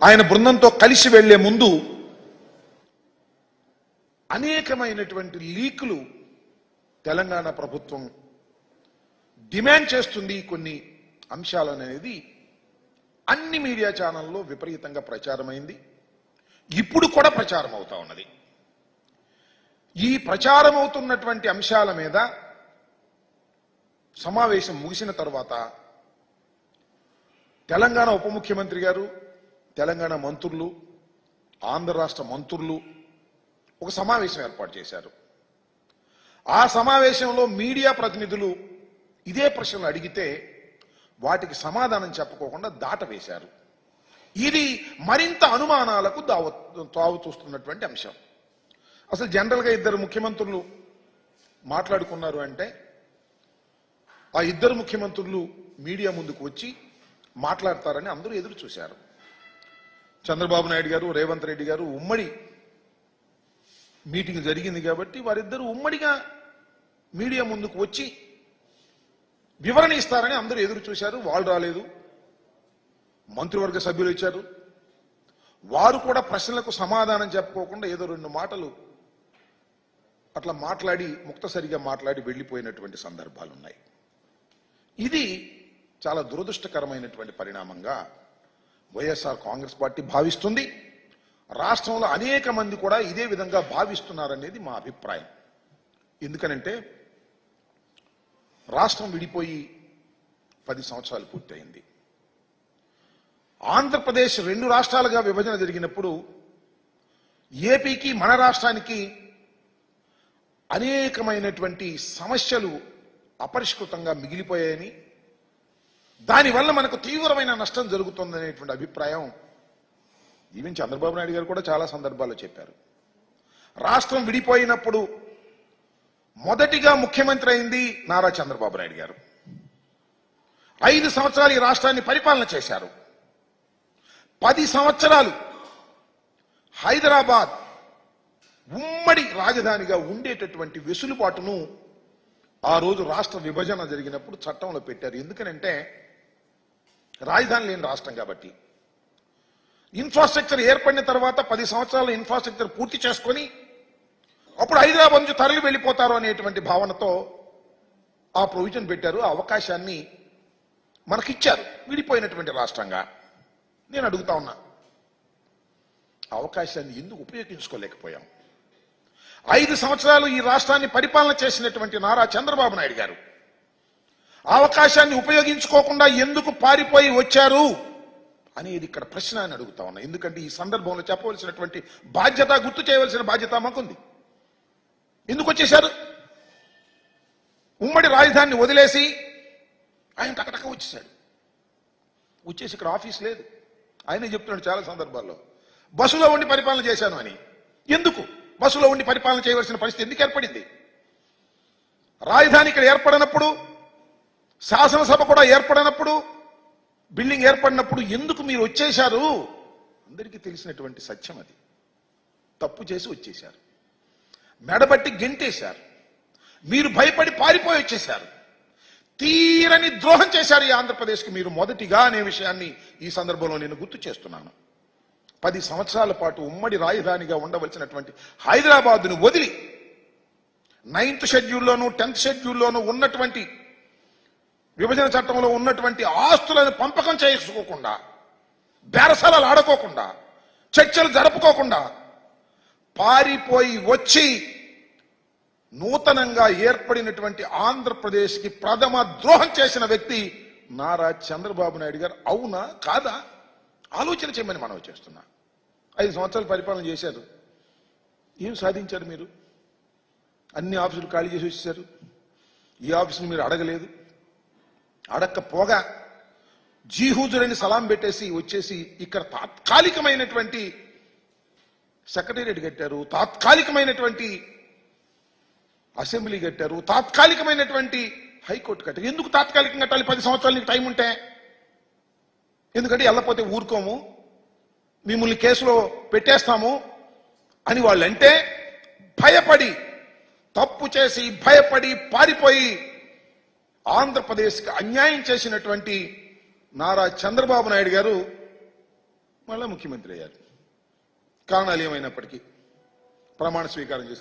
ఆయన బృందంతో కలిసి వెళ్లే ముందు అనేకమైనటువంటి లీకులు తెలంగాణ ప్రభుత్వం డిమాండ్ చేస్తుంది కొన్ని అంశాలనేది అన్ని మీడియా ఛానల్లో విపరీతంగా ప్రచారమైంది. ఇప్పుడు కూడా ప్రచారం అవుతా ఉన్నది. ఈ ప్రచారం అవుతున్నటువంటి అంశాల మీద సమావేశం ముగిసిన తర్వాత తెలంగాణ ఉప ముఖ్యమంత్రి గారు, తెలంగాణ మంత్రులు, ఆంధ్ర రాష్ట్ర మంత్రులు ఒక సమావేశం ఏర్పాటు చేశారు. ఆ సమావేశంలో మీడియా ప్రతినిధులు ఇదే ప్రశ్నలు అడిగితే వాటికి సమాధానం చెప్పుకోకుండా దాటవేశారు. ఇది మరింత అనుమానాలకు తావు చూస్తున్నటువంటి అంశం. అసలు జనరల్గా ఇద్దరు ముఖ్యమంత్రులు మాట్లాడుకున్నారు అంటే ఆ ఇద్దరు ముఖ్యమంత్రులు మీడియా ముందుకు వచ్చి మాట్లాడతారని అందరూ ఎదురు చూశారు. చంద్రబాబు నాయుడు గారు, రేవంత్ రెడ్డి గారు ఉమ్మడి మీటింగ్ జరిగింది కాబట్టి వారిద్దరూ ఉమ్మడిగా మీడియా ముందుకు వచ్చి వివరణ ఇస్తారని అందరూ ఎదురు చూశారు. వాళ్ళు రాలేదు. మంత్రివర్గ సభ్యులు ఇచ్చారు. వారు కూడా ప్రశ్నలకు సమాధానం చెప్పుకోకుండా ఏదో రెండు మాటలు అట్లా మాట్లాడి ముక్తసరిగా మాట్లాడి వెళ్లిపోయినటువంటి సందర్భాలు ఉన్నాయి. ఇది చాలా దురదృష్టకరమైనటువంటి పరిణామంగా వైఎస్ఆర్ కాంగ్రెస్ పార్టీ భావిస్తుంది. రాష్ట్రంలో అనేక మంది కూడా ఇదే విధంగా భావిస్తున్నారనేది మా అభిప్రాయం. ఎందుకనంటే రాష్ట్రం విడిపోయి 10 సంవత్సరాలు పూర్తయింది. ఆంధ్రప్రదేశ్ 2 రాష్ట్రాలుగా విభజన జరిగినప్పుడు ఏపీకి మన రాష్ట్రానికి అనేకమైనటువంటి సమస్యలు అపరిష్కృతంగా మిగిలిపోయాయని, దానివల్ల మనకు తీవ్రమైన నష్టం జరుగుతుందనేటువంటి అభిప్రాయం ఈవెన్ చంద్రబాబు నాయుడు గారు కూడా చాలా సందర్భాల్లో చెప్పారు. రాష్ట్రం విడిపోయినప్పుడు మొదటిగా ముఖ్యమంత్రి అయింది నారా చంద్రబాబు నాయుడు గారు. 5 సంవత్సరాలు ఈ రాష్ట్రాన్ని పరిపాలన చేశారు. 10 సంవత్సరాలు హైదరాబాద్ ఉమ్మడి రాజధానిగా ఉండేటటువంటి వెసులుబాటును ఆ రోజు రాష్ట్ర విభజన జరిగినప్పుడు చట్టంలో పెట్టారు. ఎందుకనంటే రాజధాని లేని రాష్ట్రం కాబట్టి. ఇన్ఫ్రాస్ట్రక్చర్ ఏర్పడిన తర్వాత 10 సంవత్సరాల ఇన్ఫ్రాస్ట్రక్చర్ పూర్తి చేసుకొని అప్పుడు హైదరాబాద్ నుంచి తరలి వెళ్ళిపోతారు అనేటువంటి భావనతో ఆ ప్రొవిజన్ పెట్టారు. ఆ అవకాశాన్ని మనకిచ్చారు విడిపోయినటువంటి రాష్ట్రంగా. నేను అడుగుతా ఉన్నా, అవకాశాన్ని ఎందుకు ఉపయోగించుకోలేకపోయాం? 5 సంవత్సరాలు ఈ రాష్ట్రాన్ని పరిపాలన చేసినటువంటి నారా చంద్రబాబు నాయుడు గారు అవకాశాన్ని ఉపయోగించుకోకుండా ఎందుకు పారిపోయి వచ్చారు అనేది ఇక్కడ ప్రశ్న అని అడుగుతా ఉన్నా. ఎందుకంటే ఈ సందర్భంలో చెప్పవలసినటువంటి బాధ్యత, గుర్తు చేయవలసిన బాధ్యత మాకుంది. ఎందుకు వచ్చేశారు? ఉమ్మడి రాజధానిని వదిలేసి ఆయన టకటక వచ్చేసాడు. వచ్చేసి ఇక్కడ ఆఫీస్ లేదు. ఆయనే చెప్తున్నాడు చాలా సందర్భాల్లో, బస్సులో ఉండి పరిపాలన చేశాను అని. ఎందుకు బస్సులో ఉండి పరిపాలన చేయవలసిన పరిస్థితి ఎందుకు ఏర్పడింది? రాజధాని ఇక్కడ ఏర్పడినప్పుడు, శాసనసభ కూడా ఏర్పడినప్పుడు, బిల్డింగ్ ఏర్పడినప్పుడు ఎందుకు మీరు వచ్చేశారు? అందరికీ తెలిసినటువంటి సత్యం అది. తప్పు చేసి వచ్చేశారు, మెడబట్టి గెంటేశారు, మీరు భయపడి పారిపోయి వచ్చేశారు, తీరని ద్రోహం చేశారు ఈ ఆంధ్రప్రదేశ్కి మీరు మొదటిగా అనే విషయాన్ని ఈ సందర్భంలో నేను గుర్తు చేస్తున్నాను. 10 సంవత్సరాల పాటు ఉమ్మడి రాజధానిగా ఉండవలసినటువంటి హైదరాబాద్ను వదిలి 9th షెడ్యూల్లోనూ 10th షెడ్యూల్లోనూ ఉన్నటువంటి విభజన చట్టంలో ఉన్నటువంటి ఆస్తులను పంపకం చేసుకోకుండా, బేరసాలలు ఆడుకోకుండా, చర్చలు జరుపుకోకుండా పారిపోయి వచ్చి నూతనంగా ఏర్పడినటువంటి ఆంధ్రప్రదేశ్కి ప్రథమ ద్రోహం చేసిన వ్యక్తి నారా చంద్రబాబు నాయుడు గారు. అవునా కాదా ఆలోచన చేయమని మనం చేస్తున్నా. 5 సంవత్సరాలు పరిపాలన చేశారు. ఏం సాధించారు మీరు? అన్ని ఆఫీసులు ఖాళీ చేసి వచ్చేసారు. ఈ ఆఫీసును మీరు అడగలేదు. అడగకపోగా జీహూజురని సలాం పెట్టేసి వచ్చేసి ఇక్కడ తాత్కాలికమైనటువంటి సెక్రటేరియట్ కట్టారు, తాత్కాలికమైనటువంటి అసెంబ్లీ కట్టారు, తాత్కాలికమైనటువంటి హైకోర్టు కట్టారు. ఎందుకు తాత్కాలికంగా కట్టాలి? 10 సంవత్సరాలు టైం ఉంటే. ఎందుకంటే వెళ్ళపోతే ఊరుకోము, మిమ్మల్ని కేసులో పెట్టేస్తాము అని వాళ్ళంటే భయపడి, తప్పు చేసి భయపడి పారిపోయి ఆంధ్రప్రదేశ్కి అన్యాయం చేసినటువంటి నారా చంద్రబాబు నాయుడు గారు మళ్ళా ముఖ్యమంత్రి అయ్యారు. కారణాలు ఏమైనప్పటికీ ప్రమాణ స్వీకారం చేసి